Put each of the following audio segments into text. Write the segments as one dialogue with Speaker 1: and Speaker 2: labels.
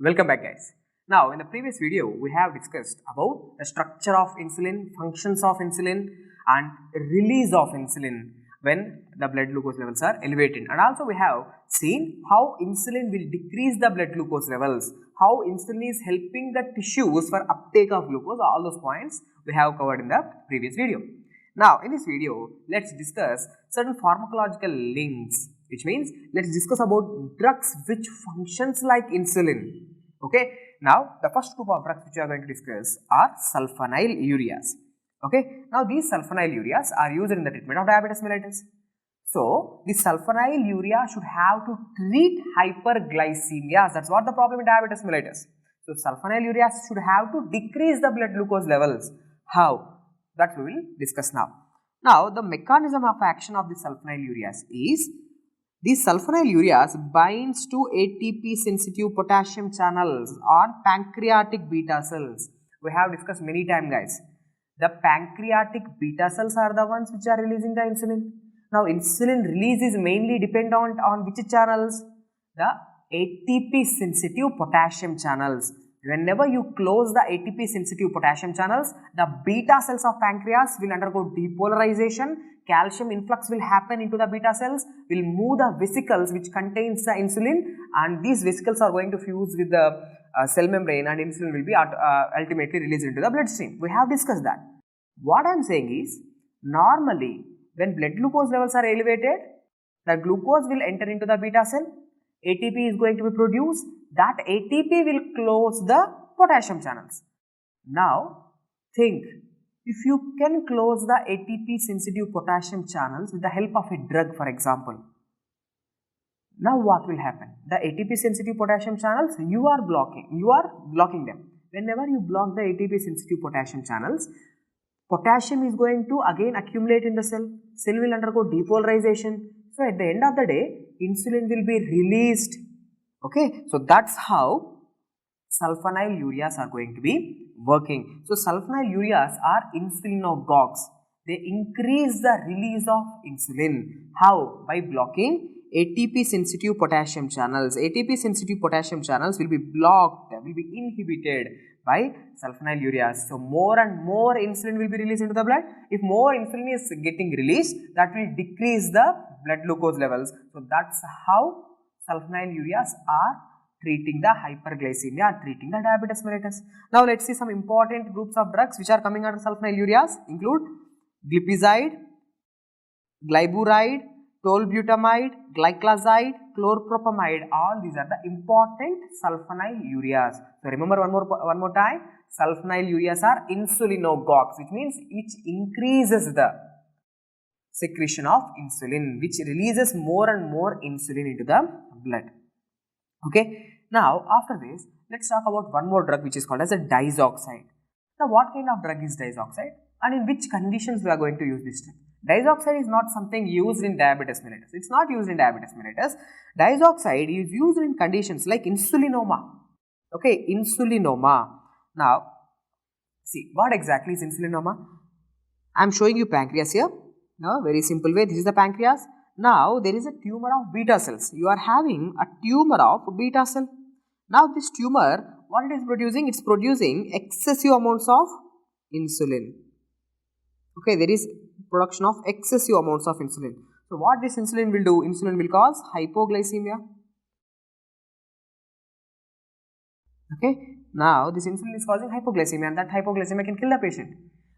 Speaker 1: Welcome back, guys. Now in the previous video we have discussed about the structure of insulin, functions of insulin and release of insulin when the blood glucose levels are elevated, and also we have seen how insulin will decrease the blood glucose levels, how insulin is helping the tissues for uptake of glucose. All those points we have covered in the previous video. Now in this video let's discuss certain pharmacological links, which means let's discuss about drugs which functions like insulin. Okay, now the first group of drugs which we are going to discuss are sulfonylureas. Okay, now these sulfonylureas are used in the treatment of diabetes mellitus. So the sulfonylurea should have to treat hyperglycemia. That's what the problem in diabetes mellitus. So sulfonylureas should have to decrease the blood glucose levels. How? That we will discuss now. Now the mechanism of action of the sulfonylureas is these sulfonylureas binds to ATP sensitive potassium channels on pancreatic beta cells. We have discussed many times, guys. The pancreatic beta cells are the ones which are releasing the insulin. Now insulin release is mainly dependent on which channels? The ATP sensitive potassium channels. Whenever you close the ATP sensitive potassium channels, the beta cells of pancreas will undergo depolarization. Calcium influx will happen into the beta cells, will move the vesicles which contains the insulin, and these vesicles are going to fuse with the cell membrane, and insulin will be ultimately released into the bloodstream. We have discussed that. What I am saying is, normally when blood glucose levels are elevated, the glucose will enter into the beta cell, ATP is going to be produced, that ATP will close the potassium channels. Now think, if you can close the ATP sensitive potassium channels with the help of a drug, for example, now what will happen? The ATP sensitive potassium channels you are blocking them. Whenever you block the ATP sensitive potassium channels, potassium is going to again accumulate in the cell will undergo depolarization. So at the end of the day, insulin will be released. Okay, so that's how sulfonylureas are going to be working. So sulfonylureas are insulinogogues. They increase the release of insulin. How? By blocking ATP sensitive potassium channels. ATP sensitive potassium channels will be blocked, will be inhibited by sulfonylureas. So more and more insulin will be released into the blood. If more insulin is getting released, that will decrease the blood glucose levels. So that's how sulfonylureas are treating the hyperglycemia, treating the diabetes mellitus. Now let's see some important groups of drugs which are coming under sulfonylureas. Include glipizide, glyburide, tolbutamide, glyclazide, chlorpropamide. All these are the important sulfonylureas. So remember one more time, sulfonylureas are insulinogogues, which means it increases the secretion of insulin, which releases more and more insulin into the blood. Okay, now after this let's talk about one more drug which is called as a diazoxide. Now what kind of drug is diazoxide and in which conditions we are going to use this drug? Diazoxide is not something used in diabetes mellitus. It's not used in diabetes mellitus. Diazoxide is used in conditions like insulinoma. Okay, insulinoma. Now see, what exactly is insulinoma? I am showing you pancreas here. Now very simple way, this is the pancreas. Now there is a tumor of beta cells. You are having a tumor of beta cell. Now this tumor, what it is producing? It's producing excessive amounts of insulin. Okay, there is production of excessive amounts of insulin. So what this insulin will do? Insulin will cause hypoglycemia. Okay, now this insulin is causing hypoglycemia, and that hypoglycemia can kill the patient.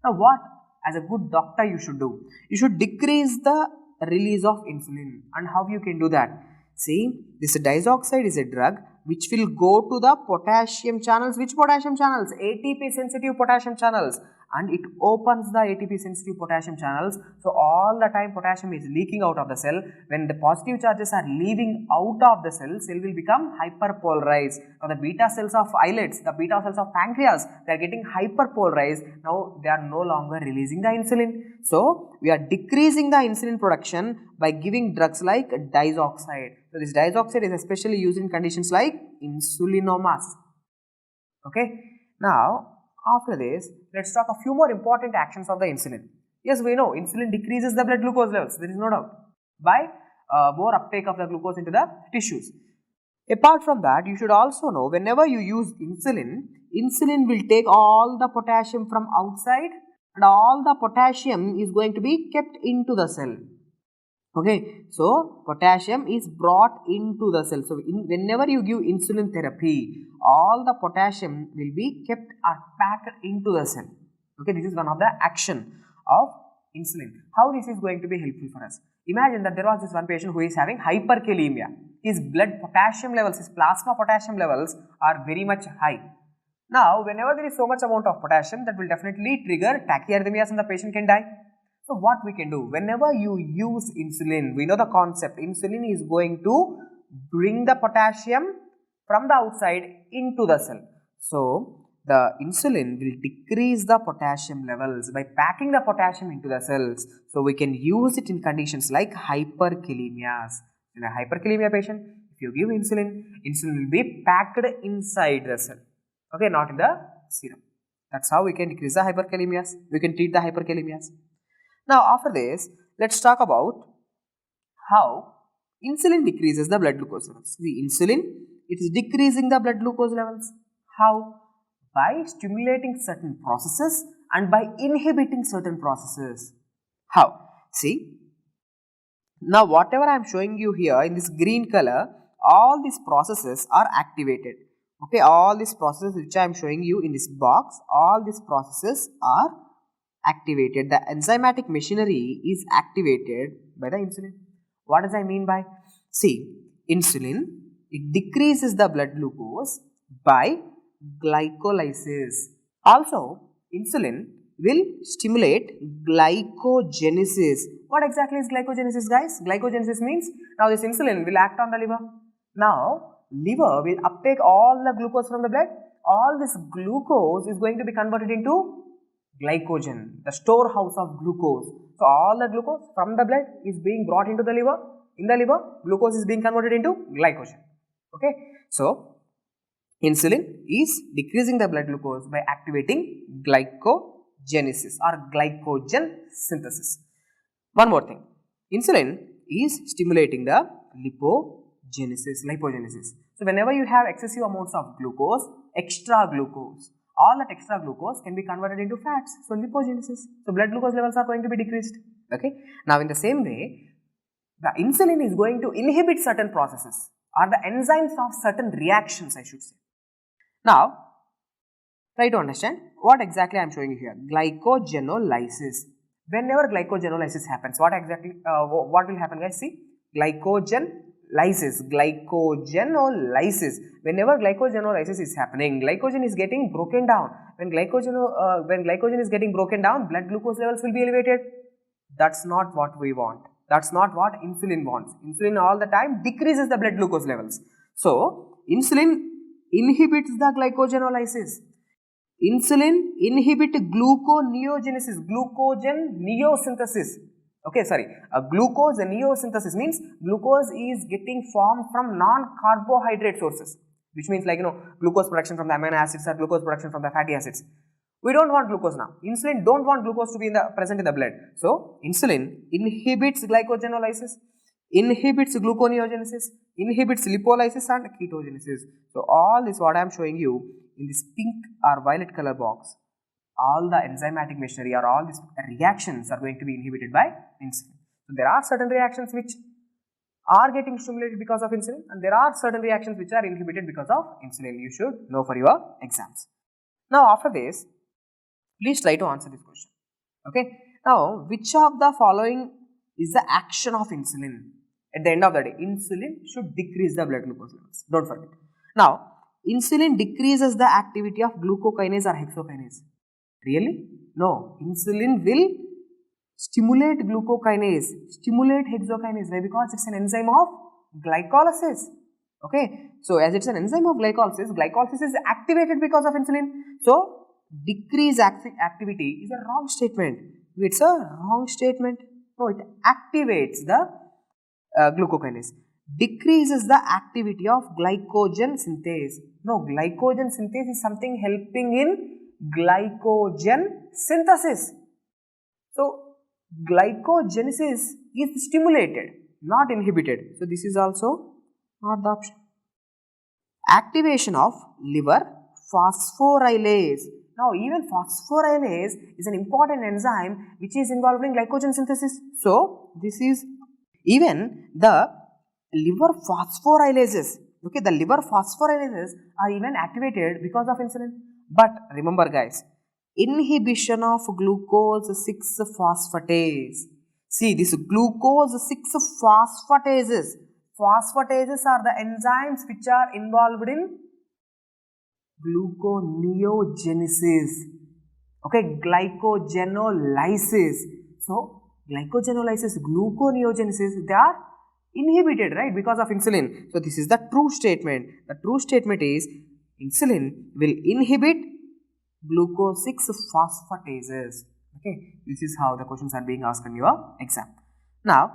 Speaker 1: Now what, as a good doctor, you should do? You should decrease the release of insulin. And how you can do that? See, this diazoxide is a drug which will go to the potassium channels. Which potassium channels? ATP sensitive potassium channels, and it opens the ATP sensitive potassium channels. So all the time potassium is leaking out of the cell. When the positive charges are leaving out of the cell will become hyperpolarized. Now the beta cells of islets, the beta cells of pancreas, they are getting hyperpolarized. Now they are no longer releasing the insulin. So we are decreasing the insulin production by giving drugs like diazoxide. So this diazoxide is especially used in conditions like insulinomas. Okay, now after this, let's talk a few more important actions of the insulin. Yes, we know insulin decreases the blood glucose levels, there is no doubt, by more uptake of the glucose into the tissues. Apart from that, you should also know whenever you use insulin, insulin will take all the potassium from outside and all the potassium is going to be kept into the cell. Okay, so potassium is brought into the cell. So whenever you give insulin therapy, all the potassium will be kept or packed into the cell. Okay, this is one of the action of insulin. How this is going to be helpful for us? Imagine that there was this one patient who is having hyperkalemia. His blood potassium levels, his plasma potassium levels are very much high. Now, whenever there is so much amount of potassium, that will definitely trigger tachyarrhythmias and the patient can die. So, what we can do, whenever you use insulin, we know the concept, insulin is going to bring the potassium from the outside into the cell. So, the insulin will decrease the potassium levels by packing the potassium into the cells. So, we can use it in conditions like hyperkalemias. In a hyperkalemia patient, if you give insulin, insulin will be packed inside the cell. Okay, not in the serum. That's how we can decrease the hyperkalemias. We can treat the hyperkalemias. Now, after this, let's talk about how insulin decreases the blood glucose levels. The insulin, it is decreasing the blood glucose levels. How? By stimulating certain processes and by inhibiting certain processes. How? See, now whatever I am showing you here in this green color, all these processes are activated. Okay, all these processes which I am showing you in this box, all these processes are activated. The enzymatic machinery is activated by the insulin. What does I mean by? See, insulin, it decreases the blood glucose by glycolysis. Also, insulin will stimulate glycogenesis. What exactly is glycogenesis, guys? Glycogenesis means now this insulin will act on the liver. Now, liver will uptake all the glucose from the blood. All this glucose is going to be converted into glycogen, the storehouse of glucose. So, all the glucose from the blood is being brought into the liver. In the liver, glucose is being converted into glycogen. Okay. So, insulin is decreasing the blood glucose by activating glycogenesis or glycogen synthesis. One more thing, insulin is stimulating the lipogenesis. So, whenever you have excessive amounts of glucose, extra glucose, all that extra glucose can be converted into fats. So, lipogenesis. So, blood glucose levels are going to be decreased. Okay. Now, in the same way, the insulin is going to inhibit certain processes or the enzymes of certain reactions, I should say. Now, try to understand what exactly I am showing you here. Glycogenolysis. Whenever glycogenolysis happens, what will happen, guys? See, glycogenolysis. Whenever glycogenolysis is happening, glycogen is getting broken down. When glycogen is getting broken down, blood glucose levels will be elevated. That's not what we want. That's not what insulin wants. Insulin all the time decreases the blood glucose levels. So, insulin inhibits the glycogenolysis. Insulin inhibits gluconeogenesis, glucogen neosynthesis. Okay, sorry, glucose neosynthesis means glucose is getting formed from non-carbohydrate sources, which means like glucose production from the amino acids or glucose production from the fatty acids. We don't want glucose now. Insulin don't want glucose to be present in the blood. So, insulin inhibits glycogenolysis, inhibits gluconeogenesis, inhibits lipolysis and ketogenesis. So, all this what I am showing you in this pink or violet color box, all the enzymatic machinery or all these reactions are going to be inhibited by insulin. So, there are certain reactions which are getting stimulated because of insulin and there are certain reactions which are inhibited because of insulin. You should know for your exams. Now, after this, please try to answer this question. Okay. Now, which of the following is the action of insulin? At the end of the day, insulin should decrease the blood glucose levels. Don't forget. Now, insulin decreases the activity of glucokinase or hexokinase. Really? No. Insulin will stimulate glucokinase, stimulate hexokinase. Why? Because it's an enzyme of glycolysis. Okay. So, as it's an enzyme of glycolysis, glycolysis is activated because of insulin. So, decrease activity is a wrong statement. It's a wrong statement. No, it activates the glucokinase. Decreases the activity of glycogen synthase. No, glycogen synthase is something helping in glycogen synthesis. So, glycogenesis is stimulated, not inhibited. So, this is also not the option. activation of liver phosphorylase. Now, even phosphorylase is an important enzyme which is involved in glycogen synthesis. So, this is even the liver phosphorylases. Okay, the liver phosphorylases are even activated because of insulin. But remember guys, inhibition of glucose 6 phosphatase. See, this glucose 6 phosphatases. Phosphatases are the enzymes which are involved in gluconeogenesis. Okay, glycogenolysis. So, glycogenolysis, gluconeogenesis, they are inhibited, right, because of insulin. So, this is the true statement. The true statement is insulin will inhibit glucose 6 phosphatases. Okay, this is how the questions are being asked in your exam. Now,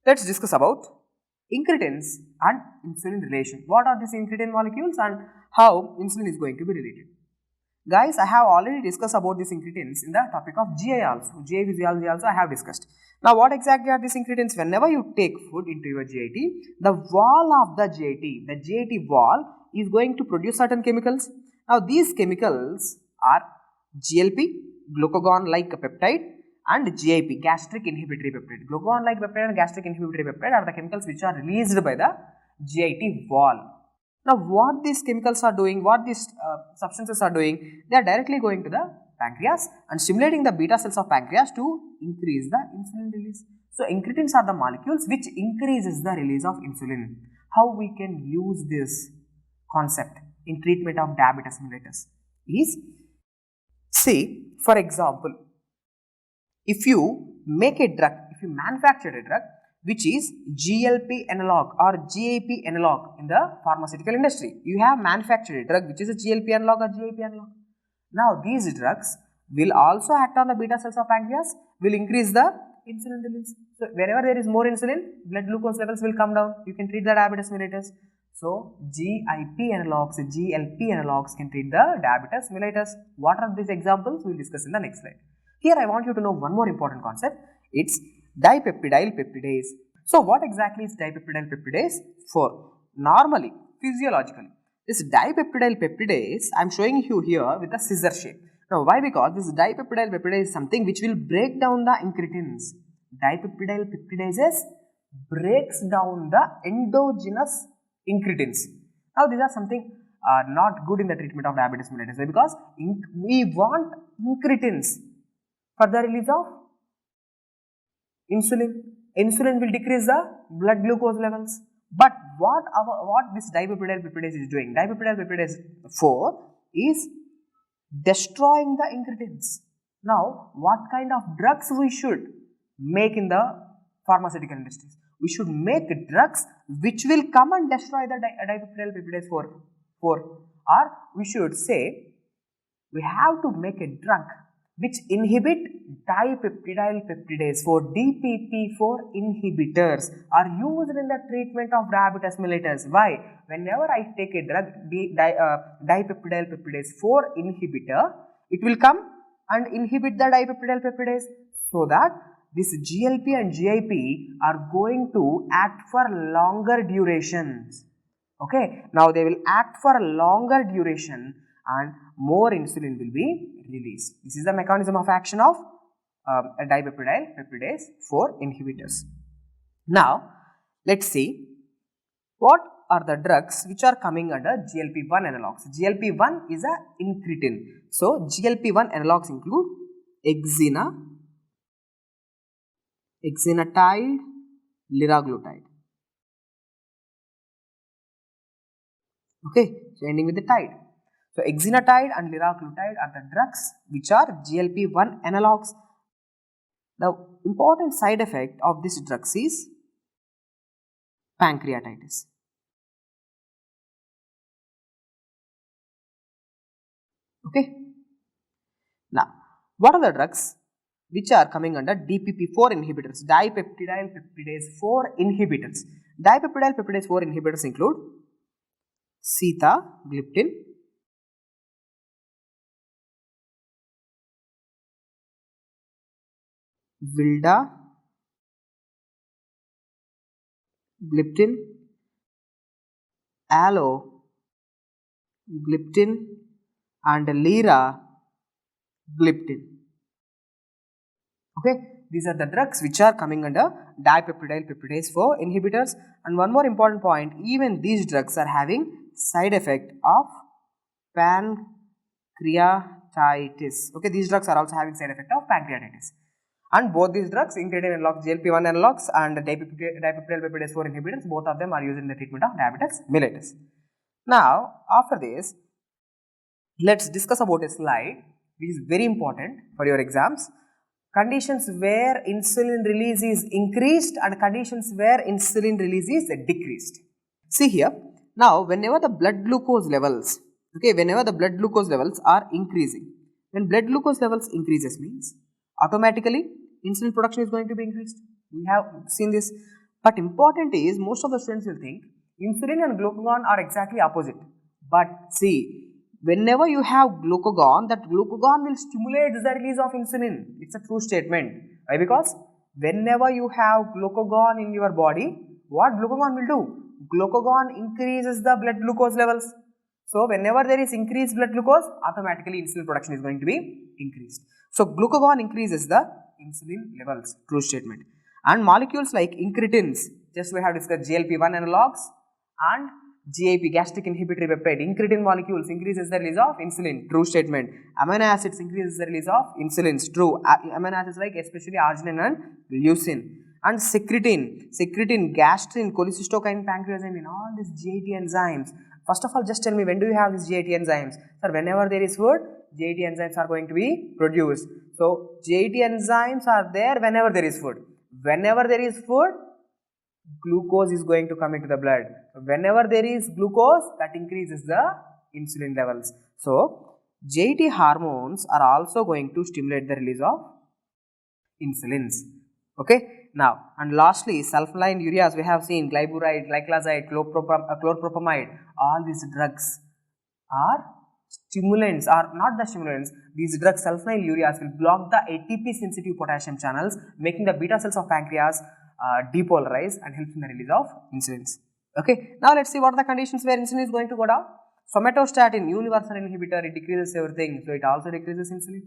Speaker 1: let's discuss about incretins and insulin relation. What are these incretin molecules and how insulin is going to be related? Guys, I have already discussed about these incretins in the topic of GI also. GI physiology also I have discussed. Now, what exactly are these incretins? Whenever you take food into your GIT, the wall of the GIT wall is going to produce certain chemicals. Now, these chemicals are GLP, glucagon-like peptide, and GIP, gastric inhibitory peptide. Glucagon-like peptide and gastric inhibitory peptide are the chemicals which are released by the GIT wall. Now, what these chemicals are doing, what these substances are doing, they are directly going to the pancreas and stimulating the beta cells of pancreas to increase the insulin release. So, incretins are the molecules which increases the release of insulin. How we can use this concept in treatment of diabetes mellitus is, say, for example, if you make a drug, if you manufacture a drug which is GLP analog or GIP analog in the pharmaceutical industry, you have manufactured a drug which is a GLP analog or GIP analog. Now, these drugs will also act on the beta cells of pancreas, will increase the insulin release. So, wherever there is more insulin, blood glucose levels will come down. You can treat the diabetes mellitus. So, GIP analogs, GLP analogs can treat the diabetes mellitus. What are these examples? We will discuss in the next slide. Here I want you to know one more important concept. It's dipeptidyl peptidase. So, what exactly is dipeptidyl peptidase for? Normally, physiologically, this dipeptidyl peptidase I am showing you here with a scissor shape. Now, why? Because this dipeptidyl peptidase is something which will break down the incretins. Dipeptidyl peptidases breaks down the endogenous incretins. Now, these are something not good in the treatment of diabetes mellitus because we want incretins for the release of insulin. Insulin will decrease the blood glucose levels. But what this dipeptidyl peptidase is doing? Dipeptidyl peptidase 4 is destroying the incretins. Now, what kind of drugs we should make in the pharmaceutical industries? We should make drugs which will come and destroy the dipeptidyl peptidase 4. Or we should say we have to make a drug which inhibit dipeptidyl peptidase 4. DPP4 inhibitors are used in the treatment of diabetes mellitus. Why? Whenever I take a drug dipeptidyl peptidase 4 inhibitor, it will come and inhibit the dipeptidyl peptidase, so that this GLP and GIP are going to act for longer durations. Okay, now they will act for a longer duration and more insulin will be released. This is the mechanism of action of dipeptidyl peptidase 4 inhibitors. Now, let's see what are the drugs which are coming under GLP-1 analogs. GLP-1 is a incretin. So, GLP-1 analogs include exenatide, liraglutide. Okay, so ending with the tide. So, exenatide and liraglutide are the drugs which are GLP-1 analogs. The important side effect of these drugs is pancreatitis. Okay. Now, what are the drugs which are coming under DPP4 inhibitors? Dipeptidyl peptidase 4 inhibitors. Dipeptidyl peptidase 4 inhibitors include sitagliptin, vildagliptin, alogliptin, gliptin and liragliptin. Okay, these are the drugs which are coming under dipeptidyl peptidase 4 inhibitors. And one more important point, even these drugs are having side effect of pancreatitis. Okay, these drugs are also having side effect of pancreatitis. And both these drugs, incretin analogs, GLP-1 analogs and dipeptidyl peptidase 4 inhibitors, both of them are used in the treatment of diabetes mellitus. Now, after this, let's discuss about a slide which is very important for your exams. Conditions where insulin release is increased and conditions where insulin release is decreased. See here, now whenever the blood glucose levels, whenever the blood glucose levels are increasing, when blood glucose levels increases means automatically insulin production is going to be increased. We have seen this, but important is most of the students will think insulin and glucagon are exactly opposite. But see, whenever you have glucagon, that glucagon will stimulate the release of insulin. It's a true statement. Why? Because whenever you have glucagon in your body, what glucagon will do? Glucagon increases the blood glucose levels. So, whenever there is increased blood glucose, automatically insulin production is going to be increased. So, glucagon increases the insulin levels, true statement. And molecules like incretins, just we have discussed GLP-1 analogs and GIP, gastric inhibitory peptide, incretin molecules increases the release of insulin, true statement. Amino acids increases the release of insulin, true. Amino acids like especially arginine and leucine. And secretin, gastrin, cholecystokinin, pancreasamine, all these GIT enzymes. First of all, just tell me, when do you have these GIT enzymes? Sir, whenever there is food, GIT enzymes are going to be produced. So, GIT enzymes are there whenever there is food. Whenever there is food, glucose is going to come into the blood. Whenever there is glucose, that increases the insulin levels. So, GIT hormones are also going to stimulate the release of insulins. Okay. Now, and lastly, sulfonylene ureas, we have seen glyburide, glyclazide, chlorpropamide, all these drugs are stimulants, are not the stimulants. These drugs, sulfonyl ureas, will block the ATP sensitive potassium channels, making the beta cells of pancreas depolarize and helps in the release of insulins. Okay, now let's see what are the conditions where insulin is going to go down. Somatostatin, universal inhibitor, it decreases everything, so it also decreases insulin.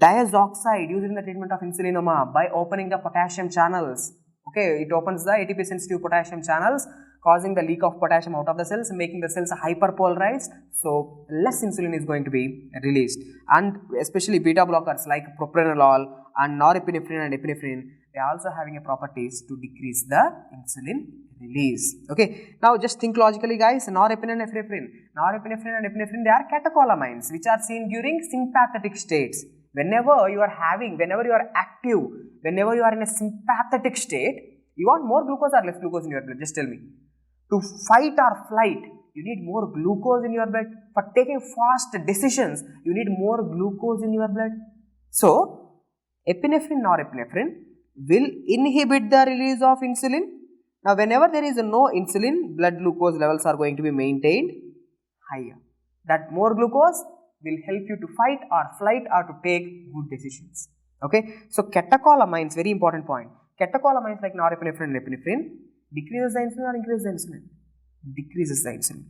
Speaker 1: Diazoxide, used in the treatment of insulinoma by opening the potassium channels. Okay, it opens the ATP sensitive potassium channels, causing the leak of potassium out of the cells, making the cells hyperpolarized, so less insulin is going to be released. And especially beta blockers like propranolol and norepinephrine and epinephrine, they are also having a properties to decrease the insulin release. Okay, now just think logically, guys. Norepinephrine and epinephrine, they are catecholamines which are seen during sympathetic states. Whenever you are active, whenever you are in a sympathetic state, you want more glucose or less glucose in your blood? Just tell me. To fight or flight, you need more glucose in your blood. For taking fast decisions, you need more glucose in your blood. So, epinephrine, norepinephrine will inhibit the release of insulin. Now, whenever there is no insulin, blood glucose levels are going to be maintained higher. That more glucose will help you to fight or flight or to take good decisions. Okay, so catecholamines, very important point. Catecholamines like norepinephrine and epinephrine decreases the insulin or increases the insulin? Decreases the insulin.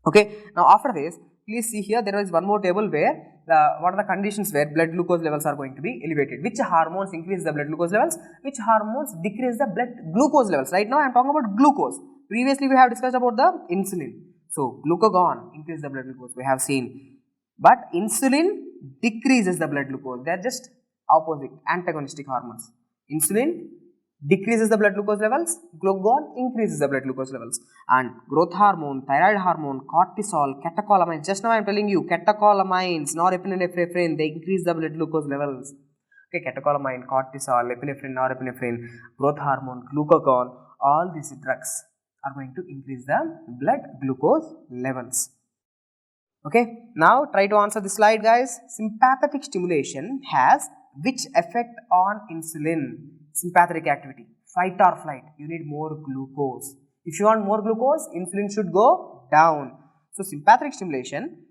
Speaker 1: Okay, now after this, please see here, there is one more table where what are the conditions where blood glucose levels are going to be elevated. Which hormones increase the blood glucose levels? Which hormones decrease the blood glucose levels? Right now I am talking about glucose. Previously we have discussed about the insulin. So glucagon increases the blood glucose, we have seen. But insulin decreases the blood glucose. They are just opposite, antagonistic hormones. Insulin decreases the blood glucose levels, glucagon increases the blood glucose levels. And growth hormone, thyroid hormone, cortisol, catecholamines, just now I am telling you, catecholamines, norepinephrine, they increase the blood glucose levels. Okay, catecholamine, cortisol, epinephrine, norepinephrine, growth hormone, glucagon, all these drugs are going to increase the blood glucose levels. Okay, now try to answer this slide, guys. Sympathetic stimulation has which effect on insulin? Sympathetic activity, fight or flight, you need more glucose. If you want more glucose, insulin should go down. So, sympathetic stimulation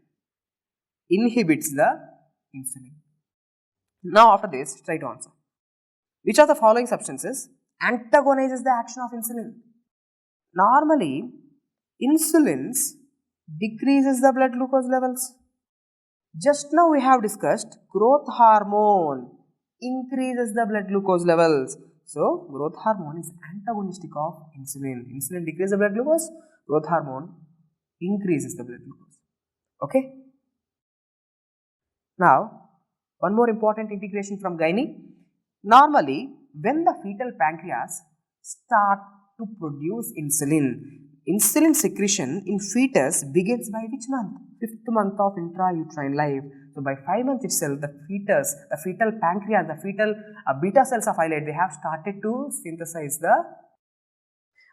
Speaker 1: inhibits the insulin. Now, after this, try to answer. Which of the following substances antagonizes the action of insulin? Normally, insulins decreases the blood glucose levels. Just now we have discussed growth hormone increases the blood glucose levels. So, growth hormone is antagonistic of insulin. Insulin decreases the blood glucose, growth hormone increases the blood glucose. Okay. Now, one more important integration from gynae. Normally, when the fetal pancreas start to produce insulin secretion in fetus begins by which month? 5th month of intrauterine life. So, by 5 months itself, the fetal pancreas, the fetal beta cells of islet, they have started to synthesize the.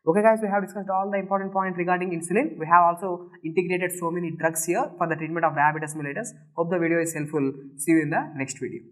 Speaker 1: Okay guys, we have discussed all the important points regarding insulin. We have also integrated so many drugs here for the treatment of diabetes mellitus. Hope the video is helpful. See you in the next video.